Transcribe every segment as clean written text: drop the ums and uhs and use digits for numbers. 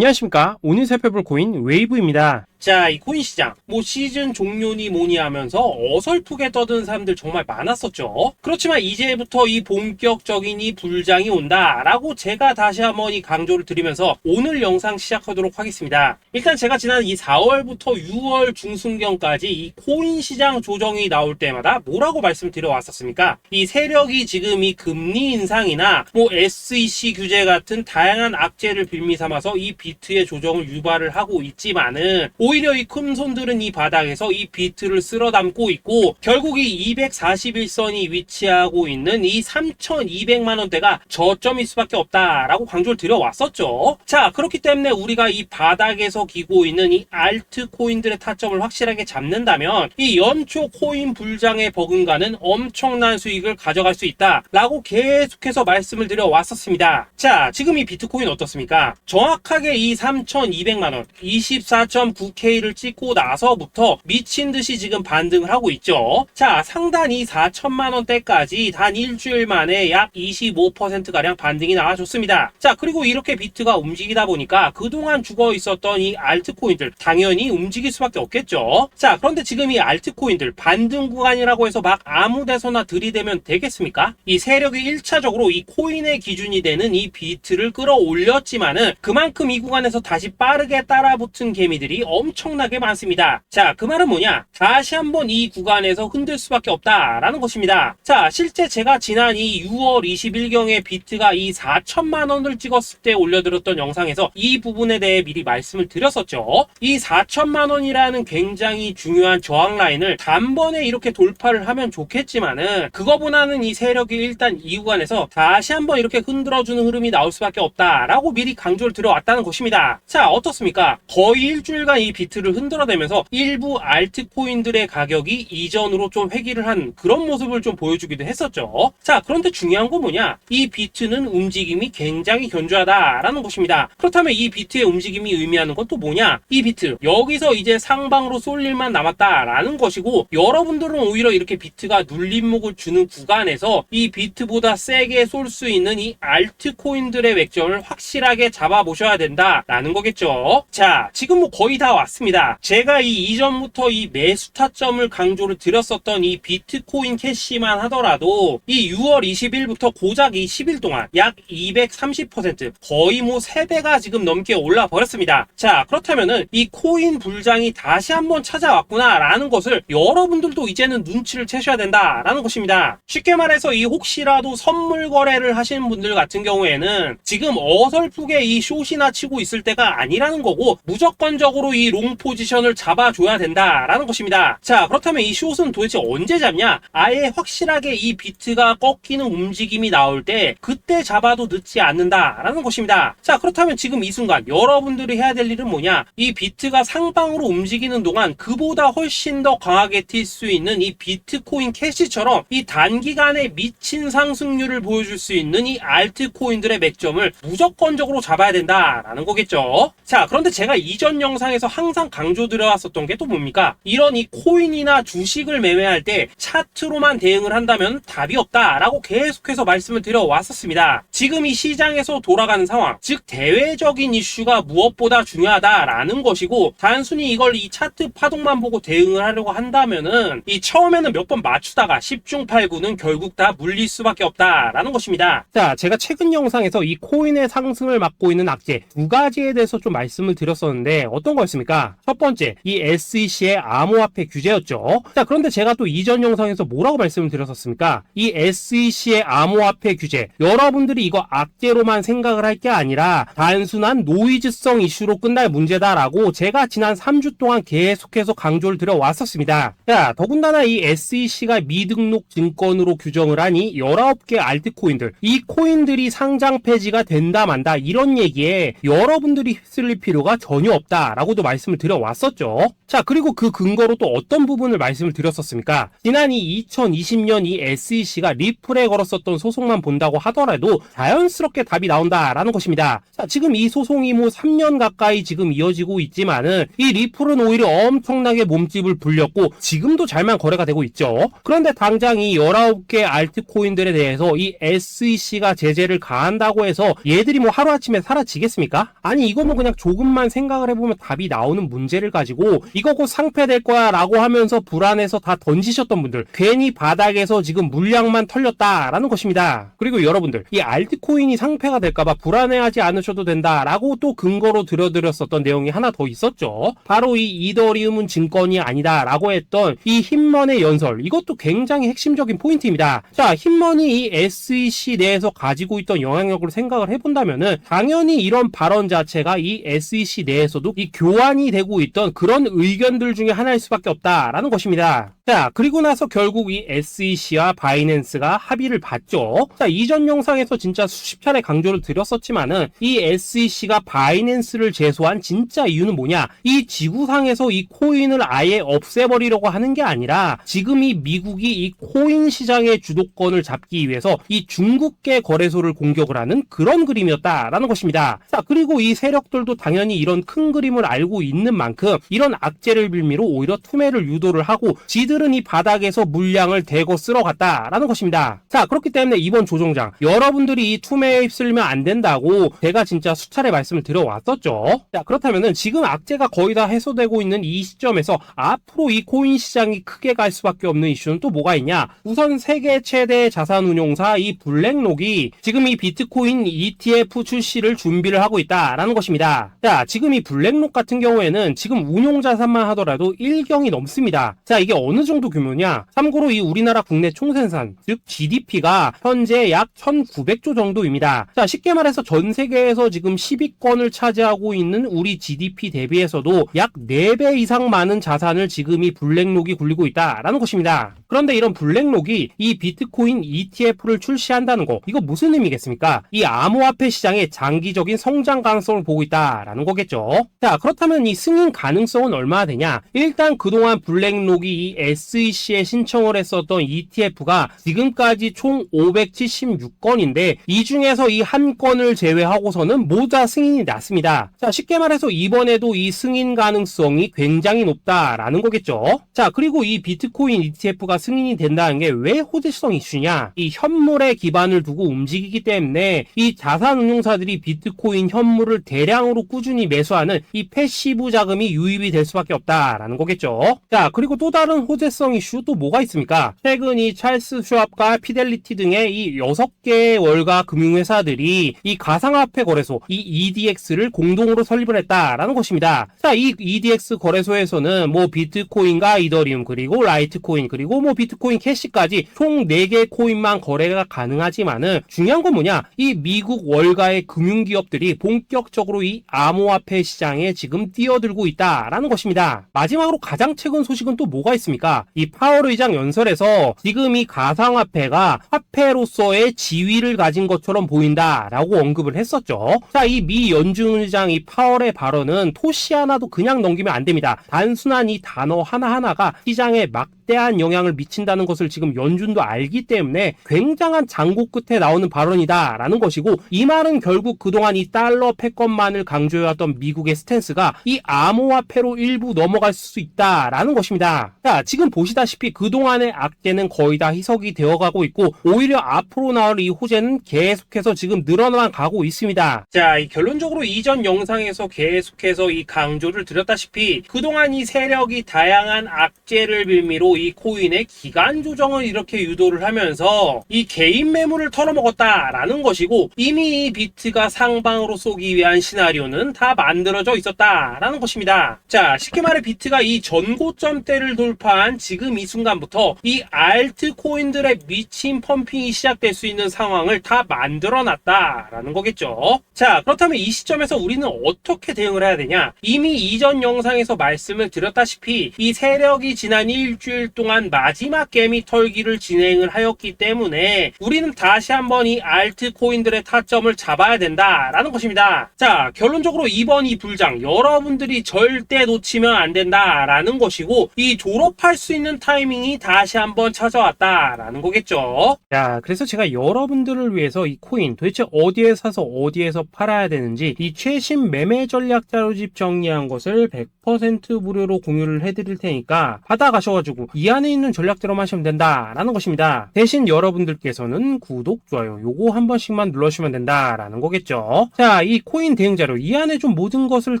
안녕하십니까. 오늘 살펴볼 코인 웨이브입니다. 자, 이 코인 시장 시즌 종료니 뭐니 하면서 어설프게 떠드는 사람들 정말 많았었죠. 그렇지만 이제부터 이 본격적인 이 불장이 온다라고 제가 다시 한번 이 강조를 드리면서 오늘 영상 시작하도록 하겠습니다. 일단 제가 지난 이 4월부터 6월 중순경까지 이 코인 시장 조정이 나올 때마다 뭐라고 말씀드려 왔었습니까? 이 세력이 지금 이 금리 인상이나 SEC 규제 같은 다양한 악재를 빌미 삼아서 이 비트의 조정을 유발을 하고 있지만은 오히려 이 큰손들은 이 바닥에서 이 비트를 쓸어 담고 있고 결국 이 241선이 위치하고 있는 이 3,200만원대가 저점일 수밖에 없다라고 강조를 드려왔었죠. 자, 그렇기 때문에 우리가 이 바닥에서 기고 있는 이 알트코인들의 타점을 확실하게 잡는다면 이 연초 코인 불장에 버금가는 엄청난 수익을 가져갈 수 있다라고 계속해서 말씀을 드려왔었습니다. 자, 지금 이 비트코인 어떻습니까? 정확하게 이 3,200만원 24.9K를 찍고 나서부터 미친듯이 지금 반등을 하고 있죠. 자, 상단 이 4천만원대까지 단 일주일 만에 약 25%가량 반등이 나와줬습니다. 자, 그리고 이렇게 비트가 움직이다 보니까 그동안 죽어 있었던 이 알트코인들 당연히 움직일 수밖에 없겠죠. 자, 그런데 지금 이 알트코인들 반등 구간이라고 해서 막 아무 데서나 들이대면 되겠습니까? 이 세력이 1차적으로 이 코인의 기준이 되는 이 비트를 끌어올렸지만은 그만큼 이 구간에서 다시 빠르게 따라붙은 개미들이 엄청나게 많습니다. 자, 그 말은 뭐냐? 다시 한번 이 구간에서 흔들 수밖에 없다라는 것입니다. 자, 실제 제가 지난 이 6월 20일경에 비트가 이 4천만원을 찍었을 때 올려드렸던 영상에서 이 부분에 대해 미리 말씀을 드렸었죠. 이 4천만원이라는 굉장히 중요한 저항 라인을 단번에 이렇게 돌파를 하면 좋겠지만은 그거보다는 이 세력이 일단 이 구간에서 다시 한번 이렇게 흔들어주는 흐름이 나올 수밖에 없다라고 미리 강조를 드려왔다는 것입니다. 자, 어떻습니까? 거의 일주일간 이 비트를 흔들어대면서 일부 알트코인들의 가격이 이전으로 좀 회귀를 한 그런 모습을 좀 보여주기도 했었죠. 자, 그런데 중요한 건 뭐냐? 이 비트는 움직임이 굉장히 견조하다라는 것입니다. 그렇다면 이 비트의 움직임이 의미하는 건 또 뭐냐? 이 비트 여기서 이제 상방으로 쏠 일만 남았다라는 것이고 여러분들은 오히려 이렇게 비트가 눌림목을 주는 구간에서 이 비트보다 세게 쏠 수 있는 이 알트코인들의 맥점을 확실하게 잡아보셔야 된다라는 거겠죠. 자, 지금 거의 다 왔습니다. 제가 이 이전부터 이 매수 타점을 강조를 드렸었던 이 비트코인 캐시만 하더라도 이 6월 20일부터 고작 이 10일 동안 약 230% 거의 3배가 지금 넘게 올라 버렸습니다. 자, 그렇다면은 이 코인 불장이 다시 한번 찾아왔구나 라는 것을 여러분들도 이제는 눈치를 채셔야 된다라는 것입니다. 쉽게 말해서 이 혹시라도 선물 거래를 하시는 분들 같은 경우에는 지금 어설프게 이 숏이나 치고 있을 때가 아니라는 거고 무조건적으로 이 롱 포지션을 잡아줘야 된다라는 것입니다. 자, 그렇다면 이 숏은 도대체 언제 잡냐? 아예 확실하게 이 비트가 꺾이는 움직임이 나올 때 그때 잡아도 늦지 않는다라는 것입니다. 자, 그렇다면 지금 이 순간 여러분들이 해야 될 일은 뭐냐? 이 비트가 상방으로 움직이는 동안 그보다 훨씬 더 강하게 튈 수 있는 이 비트코인 캐시처럼 이 단기간에 미친 상승률을 보여줄 수 있는 이 알트코인들의 맥점을 무조건적으로 잡아야 된다라는 거겠죠. 자, 그런데 제가 이전 영상에서 항상 강조드려왔었던 게 또 뭡니까? 이런 이 코인이나 주식을 매매할 때 차트로만 대응을 한다면 답이 없다라고 계속해서 말씀을 드려왔었습니다. 지금 이 시장에서 돌아가는 상황, 즉 대외적인 이슈가 무엇보다 중요하다라는 것이고 단순히 이걸 이 차트 파동만 보고 대응을 하려고 한다면은 이 처음에는 몇 번 맞추다가 10중 8구는 결국 다 물릴 수밖에 없다라는 것입니다. 자, 제가 최근 영상에서 이 코인의 상승을 막고 있는 악재 두 가지에 대해서 좀 말씀을 드렸었는데 어떤 거였습니까? 첫 번째, 이 SEC의 암호화폐 규제였죠. 자, 그런데 제가 또 이전 영상에서 뭐라고 말씀을 드렸었습니까? 이 SEC의 암호화폐 규제, 여러분들이 이거 악재로만 생각을 할 게 아니라 단순한 노이즈성 이슈로 끝날 문제다라고 제가 지난 3주 동안 계속해서 강조를 드려왔었습니다. 자, 더군다나 이 SEC가 미등록 증권으로 규정을 하니 19개 알트코인들, 이 코인들이 상장 폐지가 된다 만다 이런 얘기에 여러분들이 휩쓸릴 필요가 전혀 없다라고도 말씀을 말씀을 드려왔었죠. 자, 그리고 그 근거로 또 어떤 부분을 말씀을 드렸었습니까? 지난 이 2020년 이 SEC가 리플에 걸었었던 소송만 본다고 하더라도 자연스럽게 답이 나온다라는 것입니다. 자, 지금 이 소송이 뭐 3년 가까이 지금 이어지고 있지만은 이 리플은 오히려 엄청나게 몸집을 불렸고 지금도 잘만 거래가 되고 있죠. 그런데 당장 이 19개 알트코인들에 대해서 이 SEC가 제재를 가한다고 해서 얘들이 뭐 하루아침에 사라지겠습니까? 아니, 이거 뭐 그냥 조금만 생각을 해보면 답이 나오는 문제를 가지고 이거 곧 상폐될 거야 라고 하면서 불안해서 다 던지셨던 분들, 괜히 바닥에서 지금 물량만 털렸다라는 것입니다. 그리고 여러분들, 이 알트코인이 상폐가 될까봐 불안해하지 않으셔도 된다라고 또 근거로 들어드렸었던 내용이 하나 더 있었죠. 바로 이 이더리움은 증권이 아니다 라고 했던 이 힙먼의 연설, 이것도 굉장히 핵심적인 포인트입니다. 자, 힙먼이 이 SEC 내에서 가지고 있던 영향력을 생각을 해본다면은 당연히 이런 발언 자체가 이 SEC 내에서도 이 교환이 되고 있던 그런 의견들 중에 하나일 수밖에 없다라는 것입니다. 자, 그리고 나서 결국 이 SEC와 바이낸스가 합의를 봤죠. 자, 이전 영상에서 진짜 수십 차례 강조를 드렸었지만은 이 SEC가 바이낸스를 제소한 진짜 이유는 뭐냐? 이 지구상에서 이 코인을 아예 없애버리려고 하는 게 아니라 지금 이 미국이 이 코인 시장의 주도권을 잡기 위해서 이 중국계 거래소를 공격을 하는 그런 그림이었다라는 것입니다. 자, 그리고 이 세력들도 당연히 이런 큰 그림을 알고 있는 만큼 이런 악재를 빌미로 오히려 투매를 유도를 하고 지들은 이 바닥에서 물량을 대거 쓸어갔다라는 것입니다. 자, 그렇기 때문에 이번 조정장 여러분들이 이 투매에 휩쓸리면 안 된다고 제가 진짜 수차례 말씀을 드려왔었죠. 자, 그렇다면은 지금 악재가 거의 다 해소되고 있는 이 시점에서 앞으로 이 코인 시장이 크게 갈 수밖에 없는 이슈는 또 뭐가 있냐? 우선 세계 최대 자산운용사 이 블랙록이 지금 이 비트코인 ETF 출시를 준비를 하고 있다라는 것입니다. 자, 지금 이 블랙록 같은 경우에는 지금 운용 자산만 하더라도 1경이 넘습니다. 자, 이게 어느 정도 규모냐? 참고로 이 우리나라 국내 총생산, 즉 GDP가 현재 약 1900조 정도입니다. 자, 쉽게 말해서 전 세계에서 지금 10위권을 차지하고 있는 우리 GDP 대비해서도 약 4배 이상 많은 자산을 지금 이 블랙록이 굴리고 있다라는 것입니다. 그런데 이런 블랙록이 이 비트코인 ETF를 출시한다는 거, 이거 무슨 의미겠습니까? 이 암호화폐 시장의 장기적인 성장 가능성을 보고 있다라는 거겠죠. 자, 그렇다면 이 승인 가능성은 얼마나 되냐? 일단 그동안 블랙록이 이 SEC에 신청을 했었던 ETF가 지금까지 총 576건인데 이 중에서 이 한 건을 제외하고서는 모두 다 승인이 났습니다. 자, 쉽게 말해서 이번에도 이 승인 가능성이 굉장히 높다라는 거겠죠. 자, 그리고 이 비트코인 ETF가 승인이 된다는 게 왜 호재성 이슈냐? 이 현물에 기반을 두고 움직이기 때문에 이 자산운용사들이 비트코인 현물을 대량으로 꾸준히 매수하는 이 패시브 자금이 유입이 될 수밖에 없다라는 거겠죠. 자, 그리고 또 다른 호재성 이슈 또 뭐가 있습니까? 최근 이 찰스 슈왑과 피델리티 등의 이 6개의 월가 금융회사들이 이 가상화폐 거래소 이 EDX를 공동으로 설립을 했다라는 것입니다. 자, 이 EDX 거래소에서는 뭐 비트코인과 이더리움 그리고 라이트코인 그리고 뭐 비트코인 캐시까지 총 4개 코인만 거래가 가능하지만은 중요한 건 뭐냐? 이 미국 월가의 금융기업들이 본격적으로 이 암호화폐 시장에 지금 뛰어들고 있다라는 것입니다. 마지막으로 가장 최근 소식은 또 뭐가 있습니까? 이 파월 의장 연설에서 지금 이 가상화폐가 화폐로서의 지위를 가진 것처럼 보인다라고 언급을 했었죠. 자, 이 미 연준 의장 이 파월의 발언은 토시 하나도 그냥 넘기면 안 됩니다. 단순한 이 단어 하나하나가 시장에 막대한 영향을 미친다는 것을 지금 연준도 알기 때문에 굉장한 장고 끝에 나오는 발언이다라는 것이고, 이 말은 결국 그동안 이 달러 패권만을 강조해왔던 미국의 스탠스가 이 암호화폐로 일부 넘어갈 수 있다라는 것입니다. 자, 지금 보시다시피 그동안의 악재는 거의 다 희석이 되어가고 있고 오히려 앞으로 나올 이 호재는 계속해서 지금 늘어나만 가고 있습니다. 자, 이 결론적으로 이전 영상에서 계속해서 이 강조를 드렸다시피 그동안 이 세력이 다양한 악재를 빌미로 이 코인의 기간 조정을 이렇게 유도를 하면서 이 개인 매물을 털어먹었다라는 것이고, 이미 이 비트가 상방으로 쏘기 위한 시나리오는 다 만들어져 있었다라는 것입니다. 자, 쉽게 말해 비트가 이 전고점대를 돌파한 지금 이 순간부터 이 알트코인들의 미친 펌핑이 시작될 수 있는 상황을 다 만들어 놨다라는 거겠죠. 자, 그렇다면 이 시점에서 우리는 어떻게 대응을 해야 되냐? 이미 이전 영상에서 말씀을 드렸다시피 이 세력이 지난 일주일 동안 마지막 개미 털기를 진행을 하였기 때문에 우리는 다시 한번 이 알트코인들의 타점을 잡아야 된다라는 것입니다. 자, 결론적으로 이번 이 불장 여러분들이 절대 놓치면 안 된다라는 것이고, 이 졸업할 수 있는 타이밍이 다시 한번 찾아왔다라는 거겠죠. 자, 그래서 제가 여러분들을 위해서 이 코인 도대체 어디에 사서 어디에서 팔아야 되는지 이 최신 매매 전략 자료집 정리한 것을 100% 무료로 공유를 해드릴 테니까 받아가셔가지고 이 안에 있는 전략대로만 하시면 된다라는 것입니다. 대신 여러분들께서는 구독, 좋아요 요거 한 번씩만 눌러주시면 된다라는 거겠죠. 자, 이 코인 대응 자료 이 안에 좀 모든 것을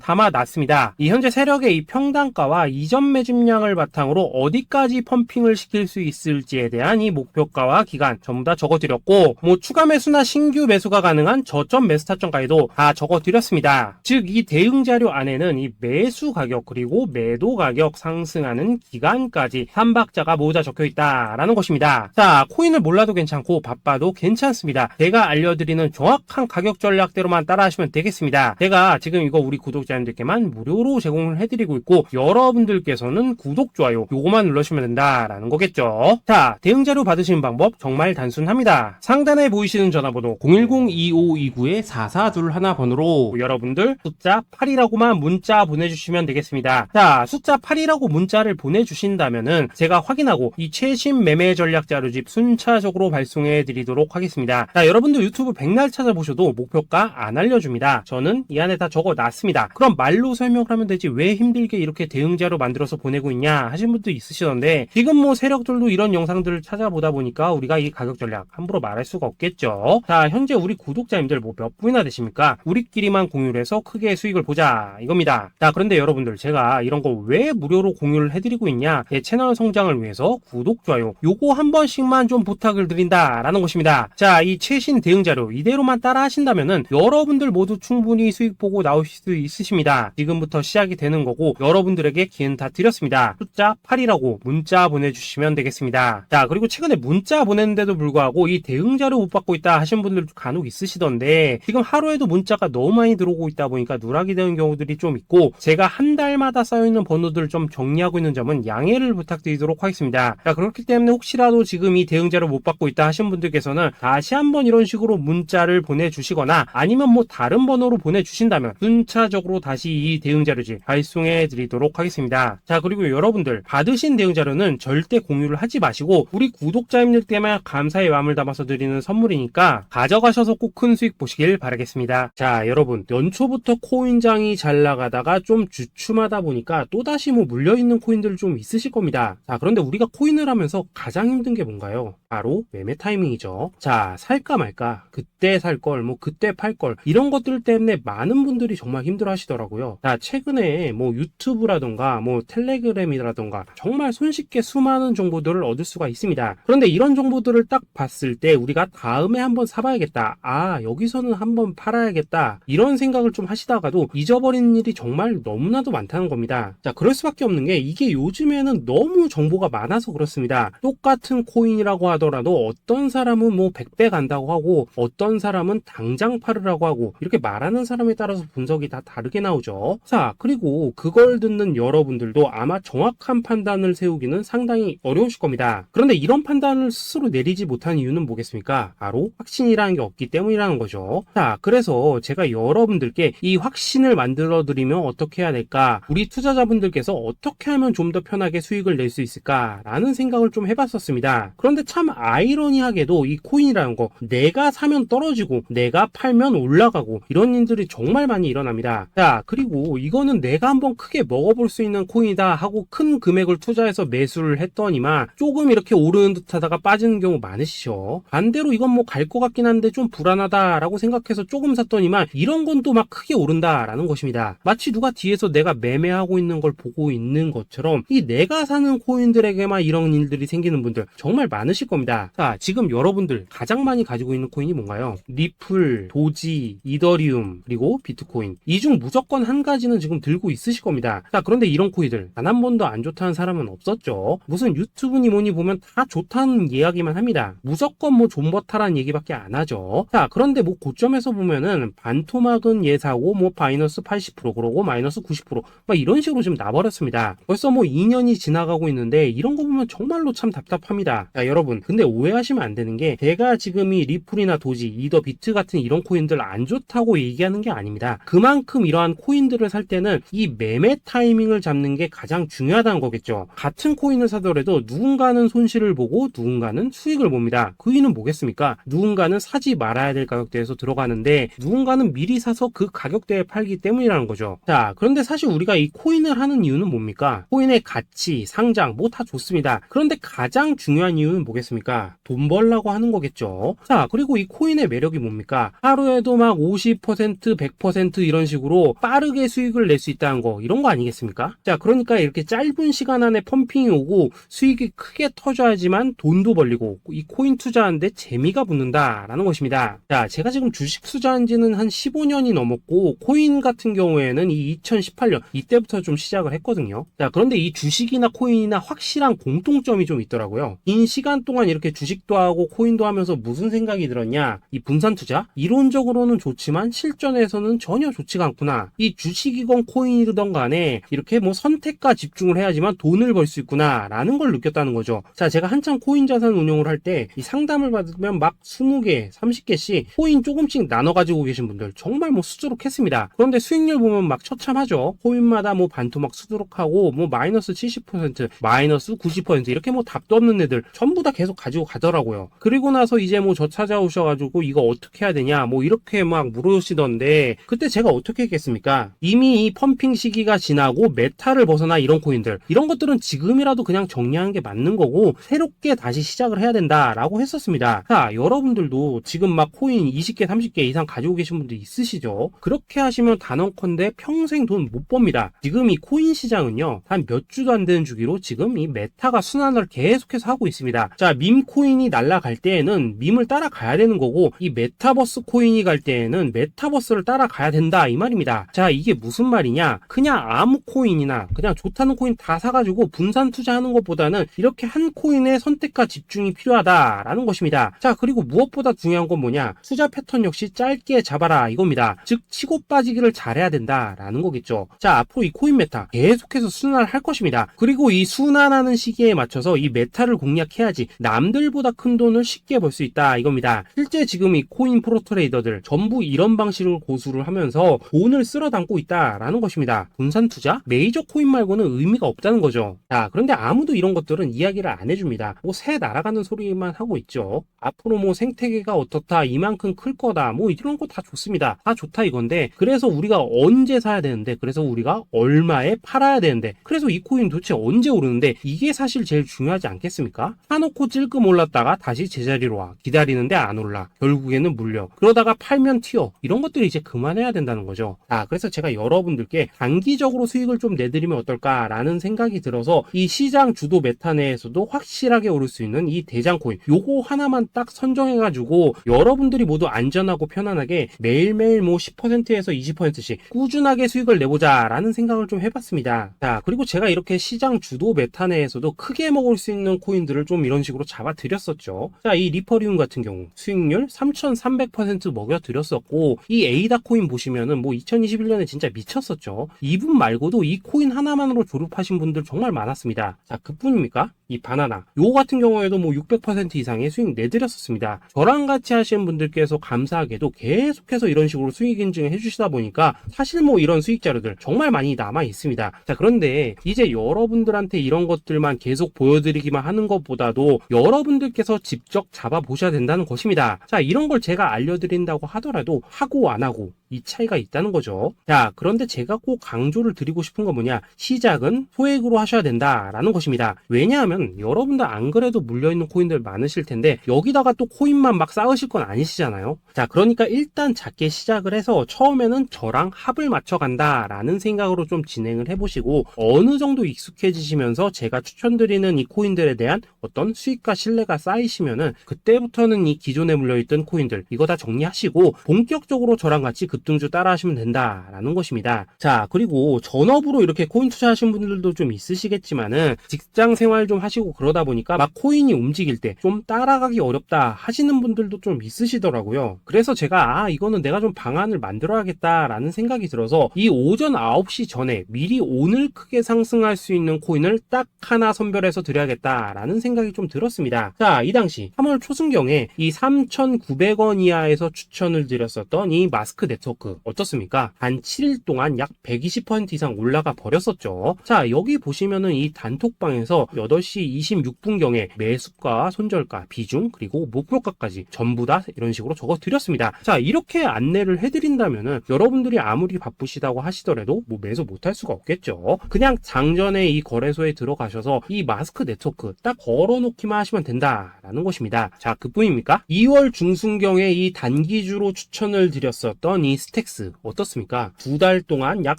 담아놨습니다. 이 현재 세력의 이 평단가와 이전 매집량을 바탕으로 어디까지 펌핑을 시킬 수 있을지에 대한 이 목표가와 기간 전부 다 적어드렸고, 뭐 추가 매수나 신규 매수가 가능한 저점 매수 타점까지도 다 적어드렸습니다. 즉 이 대응 자료 안에는 이 매수 가격 그리고 매도 가격 상승하는 기간까지 3박자가 모두 다 적혀있다라는 것입니다. 자, 코인을 몰라도 괜찮고 바빠도 괜찮습니다. 제가 알려드리는 정확한 가격 전략대로만 따라하시면 되겠습니다. 제가 지금 이거 우리 구독자님들께만 무료로 제공을 해드리고 있고, 여러분들께서는 구독, 좋아요 요거만 눌러주시면 된다라는 거겠죠. 자, 대응 자료 받으시는 방법 정말 단순합니다. 상단에 보이시는 전화번호 010-2529-4421 번호로 여러분들 숫자 8이라고만 문자 보내주시면 되겠습니다. 자, 숫자 8이라고 문자를 보내주신다면은 제가 확인하고 이 최신 매매 전략 자료집 순차적으로 발송해 드리도록 하겠습니다. 자, 여러분들 유튜브 백날 찾아보셔도 목표가 안 알려줍니다. 저는 이 안에 다 적어놨습니다. 그럼 말로 설명을 하면 되지 왜 힘들게 이렇게 대응 자료 만들어서 보내고 있냐 하신 분도 있으시던데, 지금 뭐 세력들도 이런 영상들을 찾아보다 보니까 우리가 이 가격 전략 함부로 말할 수가 없겠죠. 자, 현재 우리 구독자님들 뭐 몇 분이나 되십니까? 우리끼리만 공유를 해서 크게 수익을 보자 이겁니다. 자, 그런데 여러분들 제가 이런 거 왜 무료로 공유를 해드리고 있냐? 제 채널 성장을 위해서 구독, 좋아요 요거 한 번씩만 좀 부탁을 드린다라는 것입니다. 자, 이 최신 대응 자료 이대로만 따라 하신다면은 여러분들 모두 충분히 수익 보고 나오실 수 있으십니다. 지금부터 시작이 되는 거고 여러분들에게 기회는 다 드렸습니다. 숫자 8이라고 문자 보내주시면 되겠습니다. 자, 그리고 최근에 문자 보냈는데도 불구하고 이 대응 자료 못 받고 있다 하신 분들 간혹 있으시던데, 지금 하루에도 문자가 너무 많이 들어오고 있다 보니까 누락이 되는 경우들이 좀 있고, 제가 한 달마다 쌓여있는 번호들을 좀 정리하고 있는 점은 양해를 부탁드리도록 하겠습니다. 자, 그렇기 때문에 혹시라도 지금 이 대응 자료 못 받고 있다 하신 분들께서는 다시 한번 이런 식으로 문자를 보내주시거나 아니면 뭐 다른 번호로 보내주신다면 순차적으로 다시 이 대응 자료지 발송해 드리도록 하겠습니다. 자, 그리고 여러분들 받으신 대응 자료는 절대 공유를 하지 마시고 우리 구독자님들께만 감사의 마음을 담아서 드리는 선물이니까 가져가셔서 꼭 큰 수익 보시길 바라겠습니다. 자, 여러분 연초부터 코인장이 잘 나가다가 좀 주춤하다 보니까 또다시 뭐 물려있는 코인들 좀 있으실 겁니다. 자, 그런데 우리가 코인을 하면서 가장 힘든 게 뭔가요? 바로 매매 타이밍이죠. 자, 살까 말까, 그때 살 걸, 뭐 그때 팔 걸, 이런 것들 때문에 많은 분들이 정말 힘들어 하시더라고요. 자, 최근에 뭐 유튜브라던가 뭐 텔레그램이라던가 정말 손쉽게 수많은 정보들을 얻을 수가 있습니다. 그런데 이런 정보들을 딱 봤을 때 우리가 다음에 한번 사봐야겠다, 아 여기서는 한번 팔아야겠다, 이런 생각을 좀 하시다가도 잊어버리는 일이 정말 너무나도 많다는 겁니다. 자, 그럴 수밖에 없는 게 이게 요즘에는 너무 정보가 많아서 그렇습니다. 똑같은 코인이라고 하더라도 어떤 사람은 뭐 100배 간다고 하고 어떤 사람은 당장 팔으라고 하고, 이렇게 말하는 사람에 따라서 분석이 다 다르게 나오죠. 자, 그리고 그걸 듣는 여러분들도 아마 정확한 판단을 세우기는 상당히 어려우실 겁니다. 그런데 이런 판단을 스스로 내리지 못한 이유는 뭐겠습니까? 바로 확신이라는 게 없기 때문이라는 거죠. 자, 그래서 제가 여러분들께 이 확신을 만들어 드리면 어떻게 해야 될까, 우리 투자자분들께서 어떻게 하면 좀 더 편하게 수익을 낼 수 있을까 라는 생각을 좀 해봤었습니다. 그런데 참 아이러니하게도 이 코인이라는 거 내가 사면 떨어지고 내가 팔면 올라가고 이런 일들이 정말 많이 일어납니다. 자, 그리고 이거는 내가 한번 크게 먹어볼 수 있는 코인이다 하고 큰 금액을 투자해서 매수를 했더니만 조금 이렇게 오르는 듯 하다가 빠지는 경우 많으시죠. 반대로 이건 뭐 갈 것 같긴 한데 좀 불안하다 라고 생각해서 조금 샀더니만 이런 건 또 막 크게 오른다 라는 것입니다. 마치 누가 뒤에서 내가 매매하고 있는 걸 보고 있는 것처럼 이 내가 사는 코인들에게만 이런 일들이 생기는 분들 정말 많으실 겁니다. 자, 지금 여러분들 가장 많이 가지고 있는 코인이 뭔가요? 리플, 도지, 이더리움, 그리고 비트코인. 이 중 무조건 한 가지는 지금 들고 있으실 겁니다. 자, 그런데 이런 코인들 단 한 번도 안 좋다는 사람은 없었죠. 무슨 유튜브니 뭐니 보면 다 좋다는 이야기만 합니다. 무조건 뭐 존버타라는 얘기밖에 안 하죠. 자, 그런데 뭐 고점에서 보면은 반토막은 예사고 뭐 마이너스 80% 그러고 마이너스 90% 막 이런 식으로 지금 나버렸습니다. 벌써 뭐 2년이 지나가고 있는데 이런 거 보면 정말로 참 답답합니다. 자, 여러분, 근데 오해하시면 안 되는 게 제가 지금 이 리플이나 도지, 이더 비트 같은 이런 코인들 안 좋다고 얘기하는 게 아닙니다. 그만큼 이러한 코인들을 살 때는 이 매매 타이밍을 잡는 게 가장 중요하다는 거겠죠. 같은 코인을 사더라도 누군가는 손실을 보고 누군가는 수익을 봅니다. 그 이유는 뭐겠습니까? 누군가는 사지 말아야 될 가격대에서 들어가는데 누군가는 미리 사서 그 가격대에 팔기 때문이라는 거죠. 자, 그런데 사실 우리가 이 코인을 하는 이유는 뭡니까? 코인의 가치, 상장 뭐 다 좋습니다. 그런데 가장 중요한 이유는 뭐겠습니까? 돈 벌라고 하는 거겠죠. 자, 그리고 이 코인의 매력이 뭡니까? 하루에도 막 50%, 100% 이런 식으로 빠르게 수익을 낼 수 있다는 거, 이런 거 아니겠습니까? 자, 그러니까 이렇게 짧은 시간 안에 펌핑이 오고 수익이 크게 터져야지만 돈도 벌리고 이 코인 투자하는데 재미가 붙는다라는 것입니다. 자, 제가 지금 주식 투자한 지는 한 15년이 넘었고 코인 같은 경우에는 이 2018년 이때부터 좀 시작을 했거든요. 자, 그런데 이 주식이나 코인이나 확실한 공통점이 좀 있더라고요. 긴 시간 동안 이렇게 주식도 하고 코인도 하면서 무슨 생각이 들었냐? 이 분산 투자? 이론적으로는 좋지만 실전에서는 전혀 좋지가 않구나. 이 주식이건 코인이든 간에 이렇게 뭐 선택과 집중을 해야지만 돈을 벌 수 있구나 라는 걸 느꼈다는 거죠. 자, 제가 한참 코인 자산 운용을 할 때 이 상담을 받으면 막 20개, 30개씩 코인 조금씩 나눠 가지고 계신 분들 정말 뭐 수두룩했습니다. 그런데 수익률 보면 막 처참하죠. 코인마다 뭐 반토막 수두룩하고 뭐 마이너스 70%, 마이너스 90% 이렇게 뭐 답도 없는 애들 전부 다 계속 가지고 가더라고요. 그리고 나서 이제 뭐 저 찾아오셔가지고 이거 어떻게 해야 되냐 뭐 이렇게 막 물으시던데 그때 제가 어떻게 했겠습니까? 이미 이 펌핑 시기가 지나고 메타를 벗어나 이런 코인들 이런 것들은 지금이라도 그냥 정리하는 게 맞는 거고 새롭게 다시 시작을 해야 된다라고 했었습니다. 자, 여러분들도 지금 막 코인 20개, 30개 이상 가지고 계신 분들 있으시죠? 그렇게 하시면 단언컨대 평생 돈 못 법니다. 지금 이 코인 시장은요 한 몇 주도 안 되는 주기로 지금 이 메타가 순환을 계속해서 하고 있습니다. 자, 밈 코인이 날아갈 때에는 밈을 따라가야 되는 거고 이 메타버스 코인이 갈 때에는 메타버스를 따라가야 된다 이 말입니다. 자, 이게 무슨 말이냐? 그냥 아무 코인이나 그냥 좋다는 코인 다 사가지고 분산 투자하는 것보다는 이렇게 한 코인에 선택과 집중이 필요하다라는 것입니다. 자, 그리고 무엇보다 중요한 건 뭐냐? 투자 패턴 역시 짧게 잡아라 이겁니다. 즉 치고 빠지기를 잘해야 된다라는 거겠죠. 자, 앞으로 이 코인 메타 계속해서 순환을 할 것입니다. 그리고 이 순환하는 시기에 맞춰서 이 메타를 공략해야지 남들보다 큰 돈을 쉽게 벌 수 있다 이겁니다. 실제 지금 이 코인 프로 트레이더들 전부 이런 방식을 고수를 하면서 돈을 쓸어 담고 있다라는 것입니다. 분산 투자? 메이저 코인 말고는 의미가 없다는 거죠. 자, 그런데 아무도 이런 것들은 이야기를 안 해줍니다. 뭐 새 날아가는 소리만 하고 있죠. 앞으로 뭐 생태계가 어떻다, 이만큼 클 거다, 뭐 이런 거 다 좋습니다. 다 좋다 이건데 그래서 우리가 언제 사야 되는데 그래서 우리가 얼마에 팔아야 되는데 그래서 이 코인 도대체 언제 오르는데 이게 사실 제일 중요하지 않겠습니까? 사놓고 찔끔 올랐다가 다시 제자리로 와 기다리는데 안 올라 결국에는 물려 그러다가 팔면 튀어 이런 것들이 이제 그만해야 된다는 거죠. 그래서 제가 여러분들께 단기적으로 수익을 좀 내드리면 어떨까라는 생각이 들어서 이 시장 주도 메타 내에서도 확실하게 오를 수 있는 이 대장 코인 요거 하나만 딱 선정해가지고 여러분들이 모두 안전하고 편안하게 매일매일 뭐 10%에서 20%씩 꾸준하게 수익을 내보자 라는 생각을 좀 해봤습니다. 자, 그리고 제가 이렇게 시장 주도 메타 내에서도 크게 먹을 수 있는 코인들을 좀 이런 식으로 잡아드렸었죠. 자, 이 리퍼리움 같은 경우 수익률 3300% 먹여드렸었고 이 에이다 코인 보시면은 뭐 2021년에 진짜 미쳤었죠. 이분 말고도 이 코인 하나만으로 졸업하신 분들 정말 많았습니다. 자, 그뿐입니까? 이 바나나 요거 같은 경우에도 뭐 600% 이상의 수익 내드렸었습니다. 저랑 같이 하시는 분들께서 감사하게도 계속해서 이런 식으로 수익 인증을 해주시다 보니까 사실 뭐 이런 수익 자료들 정말 많이 남아 있습니다. 자, 그런데 이제 여러분들한테 이런 것들만 계속 보여드리기만 하는 것보다도 여러분들께서 직접 잡아보셔야 된다는 것입니다. 자, 이런 걸 제가 알려드린다고 하더라도 하고 안 하고 이 차이가 있다는 거죠. 자, 그런데 제가 꼭 강조를 드리고 싶은 건 뭐냐? 시작은 소액으로 하셔야 된다라는 것입니다. 왜냐하면 여러분들 안 그래도 물려있는 코인들 많으실 텐데 여기다가 또 코인만 막 쌓으실 건 아니시잖아요. 자, 그러니까 일단 작게 시작을 해서 처음에는 저랑 합을 맞춰간다라는 생각으로 좀 진행을 해보시고 어느 정도 익숙해지시면서 제가 추천드리는 이 코인들에 대한 어떤 수익과 신뢰가 쌓이시면은 그때부터는 이 기존에 물려있던 코인들 이거 다 정리하시고 본격적으로 저랑 같이 그 급등주 따라 하시면 된다라는 것입니다. 자, 그리고 전업으로 이렇게 코인 투자하시는 분들도 좀 있으시겠지만은 직장 생활 좀 하시고 그러다 보니까 막 코인이 움직일 때 좀 따라가기 어렵다 하시는 분들도 좀 있으시더라고요. 그래서 제가 이거는 내가 좀 방안을 만들어야겠다라는 생각이 들어서 이 오전 9시 전에 미리 오늘 크게 상승할 수 있는 코인을 딱 하나 선별해서 드려야겠다라는 생각이 좀 들었습니다. 자, 이 당시 3월 초순경에 이 3,900원 이하에서 추천을 드렸었던 이 마스크 네트워크 어떻습니까? 단 7일 동안 약 120% 이상 올라가 버렸었죠. 자, 여기 보시면은 이 단톡방에서 8시 26분경에 매수가, 손절가, 비중, 그리고 목표가까지 전부 다 이런 식으로 적어 드렸습니다. 자, 이렇게 안내를 해드린다면은 여러분들이 아무리 바쁘시다고 하시더라도 뭐 매수 못할 수가 없겠죠. 그냥 장전에 이 거래소에 들어가셔서 이 마스크 네트워크 딱 걸어놓기만 하시면 된다라는 것입니다. 자, 그뿐입니까? 2월 중순경에 이 단기주로 추천을 드렸었던 이 스택스 어떻습니까? 2달 동안 약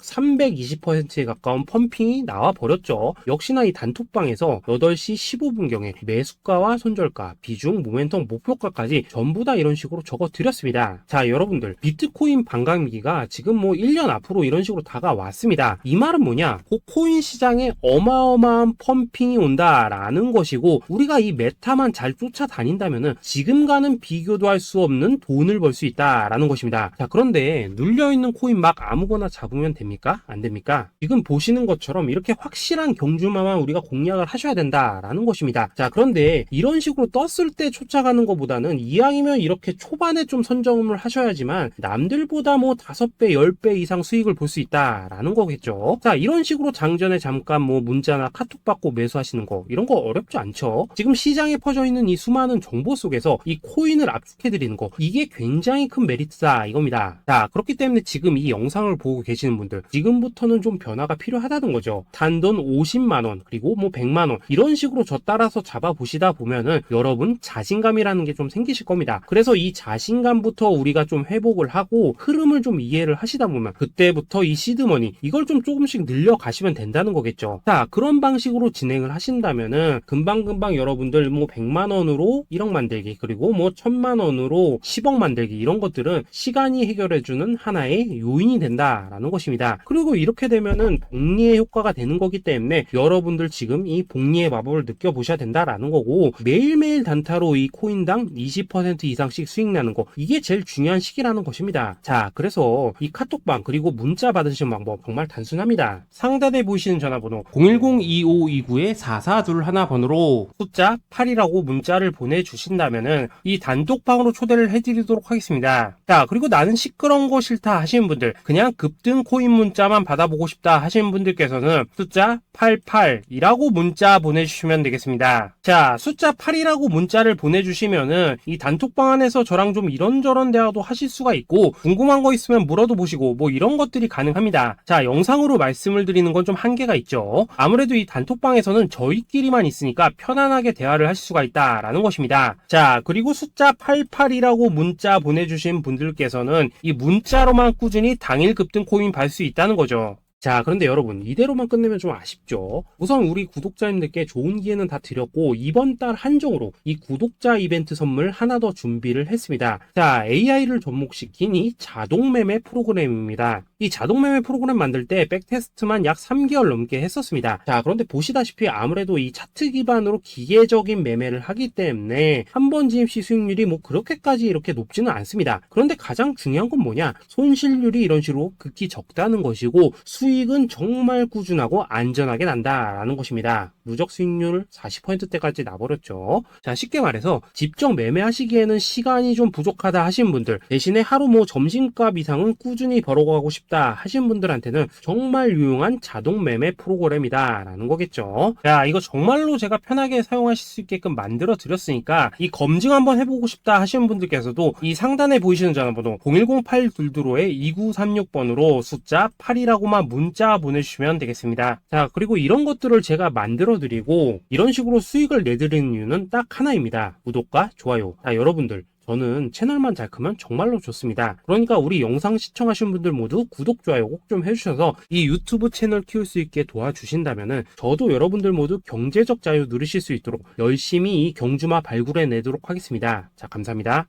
320%에 가까운 펌핑이 나와 버렸죠. 역시나 이 단톡방에서 8시 15분경에 매수가와 손절가, 비중, 모멘텀, 목표가까지 전부 다 이런 식으로 적어 드렸습니다. 자, 여러분들 비트코인 반감기가 지금 뭐 1년 앞으로 이런 식으로 다가왔습니다. 이 말은 뭐냐? 그 코인 시장에 어마어마한 펌핑이 온다라는 것이고 우리가 이 메타만 잘 쫓아다닌다면은 지금과는 비교도 할 수 없는 돈을 벌 수 있다라는 것입니다. 자, 그런데 눌려있는 코인 막 아무거나 잡으면 됩니까? 안 됩니까? 지금 보시는 것처럼 이렇게 확실한 경주마만 우리가 공략을 하셔야 된다라는 것입니다. 자, 그런데 이런 식으로 떴을 때 쫓아가는 것보다는 이왕이면 이렇게 초반에 좀 선점을 하셔야지만 남들보다 뭐 5배, 10배 이상 수익을 볼 수 있다라는 거겠죠. 자, 이런 식으로 장전에 잠깐 뭐 문자나 카톡 받고 매수하시는 거 이런 거 어렵지 않죠. 지금 시장에 퍼져 있는 이 수많은 정보 속에서 이 코인을 압축해드리는 거 이게 굉장히 큰 메리트다 이겁니다. 자, 그렇기 때문에 지금 이 영상을 보고 계시는 분들 지금부터는 좀 변화가 필요하다는 거죠. 단돈 50만원 그리고 뭐 100만원 이런 식으로 저 따라서 잡아보시다 보면은 여러분 자신감이라는 게 좀 생기실 겁니다. 그래서 이 자신감부터 우리가 좀 회복을 하고 흐름을 좀 이해를 하시다 보면 그때부터 이 시드머니 이걸 좀 조금씩 늘려가시면 된다는 거겠죠. 자, 그런 방식으로 진행을 하신다면은 금방금방 여러분들 뭐 100만원으로 1억 만들기 그리고 뭐 1000만원으로 10억 만들기 이런 것들은 시간이 해결해주는 하나의 요인이 된다라는 것입니다. 그리고 이렇게 되면은 복리의 효과가 되는 거기 때문에 여러분들 지금 이 복리의 마법을 느껴보셔야 된다라는 거고 매일매일 단타로 이 코인당 20% 이상씩 수익 나는 거 이게 제일 중요한 시기라는 것입니다. 자, 그래서 이 카톡방 그리고 문자 받으시는 방법 정말 단순합니다. 상단에 보이시는 전화번호 010-2529-4421 번호로 숫자 8이라고 문자를 보내주신다면은 이 단톡방으로 초대를 해드리도록 하겠습니다. 자, 그리고 나는 시끄러운 거 싫다 하시는 분들 그냥 급등 코인 문자만 받아보고 싶다 하시는 분들께서는 숫자 88이라고 문자 보내주시면 되겠습니다. 자, 숫자 8이라고 문자를 보내주시면은 이 단톡방 안에서 저랑 좀 이런저런 대화도 하실 수가 있고 궁금한 거 있으면 물어도 보시고 뭐 이런 것들이 가능합니다. 자, 영상으로 말씀을 드리는 건 좀 한계가 있죠. 아무래도 이 단톡방에서는 저희끼리만 있으니까 편안하게 대화를 하실 수가 있다라는 것입니다. 자, 그리고 숫자 88이라고 문자 보내주신 분들께서는 이 문자로만 꾸준히 당일 급등 코인 받을 수 있다는 거죠. 자, 그런데 여러분 이대로만 끝내면 좀 아쉽죠. 우선 우리 구독자님들께 좋은 기회는 다 드렸고 이번 달 한정으로 이 구독자 이벤트 선물 하나 더 준비를 했습니다. 자, AI를 접목시킨 이 자동매매 프로그램입니다. 이 자동매매 프로그램 만들 때 백테스트만 약 3개월 넘게 했었습니다. 자, 그런데 보시다시피 아무래도 이 차트 기반으로 기계적인 매매를 하기 때문에 한 번 진입 시 수익률이 뭐 그렇게까지 이렇게 높지는 않습니다. 그런데 가장 중요한 건 뭐냐? 손실률이 이런 식으로 극히 적다는 것이고 수익은 정말 꾸준하고 안전하게 난다라는 것입니다. 누적 수익률 40%대까지 나버렸죠. 자, 쉽게 말해서 직접 매매하시기에는 시간이 좀 부족하다 하신 분들 대신에 하루 뭐 점심값 이상은 꾸준히 벌어가고 싶다 하신 분들한테는 정말 유용한 자동 매매 프로그램이다 라는 거겠죠. 자, 이거 정말로 제가 편하게 사용하실 수 있게끔 만들어 드렸으니까 이 검증 한번 해보고 싶다 하시는 분들께서도 이 상단에 보이시는 전화번호 010-822-2936번으로 숫자 8이라고만 문자 보내주시면 되겠습니다. 자, 그리고 이런 것들을 제가 만들어 드리고 이런 식으로 수익을 내드리는 이유는 딱 하나입니다. 구독과 좋아요. 자, 여러분들 저는 채널만 잘 크면 정말로 좋습니다. 그러니까 우리 영상 시청하신 분들 모두 구독, 좋아요 꼭 좀 해주셔서 이 유튜브 채널 키울 수 있게 도와주신다면은 저도 여러분들 모두 경제적 자유 누리실 수 있도록 열심히 이 경주마 발굴해내도록 하겠습니다. 자, 감사합니다.